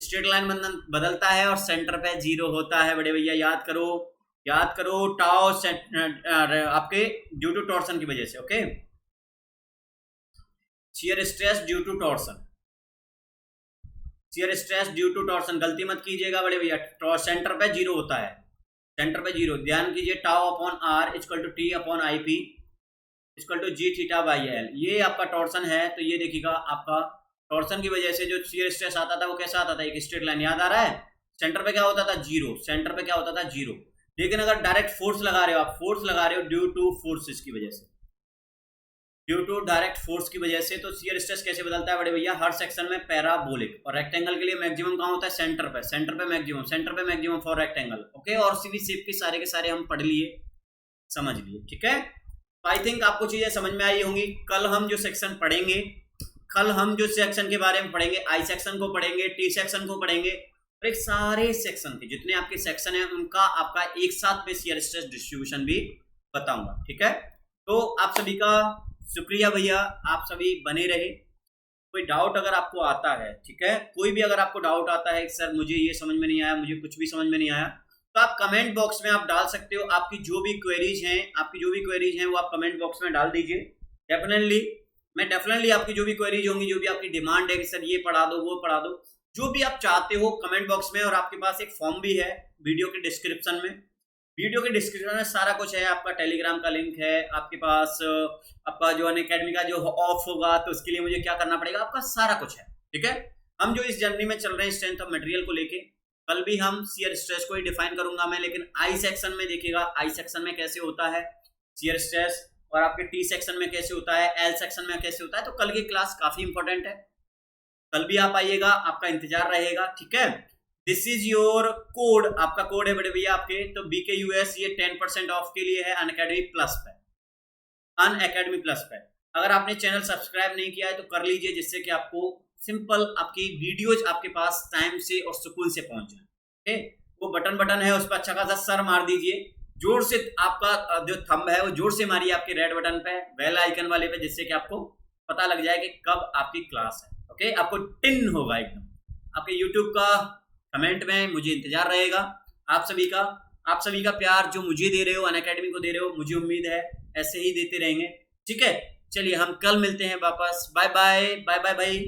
स्ट्रेट लाइन बदलता है और सेंटर पे 0 होता है बड़े भैया, याद करो टाउ आपके ड्यू टू टॉर्सन की वजह से, okay. Shear stress due to torsion, shear stress due to torsion, गलती मत कीजिएगा बड़े भैया, सेंटर पे 0 होता है, सेंटर पे 0, ध्यान कीजिए, tau upon R equal to T upon I P equal to G theta by L, ये आपका टॉर्सन है। तो ये देखिएगा आपका टॉर्सन की वजह से जो शियर स्ट्रेस आता था वो कैसा आता था, एक स्ट्रेट लाइन, याद आ रहा है। सेंटर पे क्या होता था, 0, सेंटर पे क्या होता था, 0। लेकिन अगर डायरेक्ट फोर्स लगा रहे हो, आप फोर्स लगा रहे हो ड्यू टू फोर्सेस की वजह से, ड्यू टू डायरेक्ट फोर्स की वजह से, तो शियर स्ट्रेस कैसे बदलता है बड़े भैया, हर सेक्शन में पैराबोलिक। और रेक्टेंगल के लिए मैक्सिमम कहाँ होता है, सेंटर पे मैक्सिमम फॉर रेक्टेंगल, ओके। और सीधी शेप के सारे हम पढ़ लिए, समझ लिए, ठीक है। तो आई थिंक आपको चीजें समझ में आई होंगी। कल हम जो सेक्शन के बारे में पढ़ेंगे, आई सेक्शन को पढ़ेंगे, टी सेक्शन को पढ़ेंगे, और एक सारे सेक्शन के जितने आपके सेक्शन है उनका आपका एक साथ में शियर स्ट्रेस डिस्ट्रीब्यूशन भी बताऊंगा, ठीक है। तो आप सभी का शुक्रिया भैया, आप सभी बने रहे। कोई डाउट अगर आपको आता है, ठीक है, कोई भी अगर आपको डाउट आता है सर मुझे ये समझ में नहीं आया, मुझे कुछ भी समझ में नहीं आया, तो आप कमेंट बॉक्स में आप डाल सकते हो। आपकी जो भी क्वेरीज हैं वो आप कमेंट बॉक्स में डाल दीजिए। डेफिनेटली आपकी जो भी क्वेरीज होंगी, जो भी आपकी डिमांड है कि सर ये पढ़ा दो वो पढ़ा दो, जो भी आप चाहते हो कमेंट बॉक्स में। और आपके पास एक फॉर्म भी है वीडियो के डिस्क्रिप्शन में सारा कुछ है। आपका टेलीग्राम का लिंक है, आपके पास आपका जो अनअकैडमी का जो ऑफ होगा तो उसके लिए मुझे क्या करना पड़ेगा, आपका सारा कुछ है, ठीक है। हम जो इस जर्नी में चल रहे हैं स्ट्रेंथ ऑफ मटेरियल को लेके, कल भी हम शियर स्ट्रेस को ही डिफाइन करूंगा मैं, लेकिन आई सेक्शन में देखिएगा, आई सेक्शन में कैसे होता है शियर स्ट्रेस, और आपके टी सेक्शन में कैसे होता है, एल सेक्शन में कैसे होता है। तो कल की क्लास काफी इंपॉर्टेंट है, कल भी आप आइएगा, आपका इंतजार रहेगा, ठीक है। दिस इज योर कोड, आपका कोड है बड़े भैया आपके, तो BKUS ये 10% ऑफ के लिए है अनअकैडमी प्लस पे। अगर आपने चैनल सब्सक्राइब नहीं किया है तो कर लीजिए, जिससे कि आपको सिंपल आपकी वीडियोज आपके पास टाइम से और सुकून से पहुंच जाए। ओके, वो बटन है उस पर अच्छा खासा सर मार दीजिए, जोर से आपका जो थंब है वो जोर से मारिए आपके रेड बटन पे, बेल आइकन वाले पे, जिससे कि आपको पता लग जाए कि कब आपकी क्लास है। ओके, आपको टिन होगा एकदम। आपके यूट्यूब का कमेंट में मुझे इंतजार रहेगा आप सभी का प्यार जो मुझे दे रहे हो, अनअकैडमी को दे रहे हो, मुझे उम्मीद है ऐसे ही देते रहेंगे। ठीक है, चलिए हम कल मिलते हैं वापस। बाय बाय, बाय बाय भाई।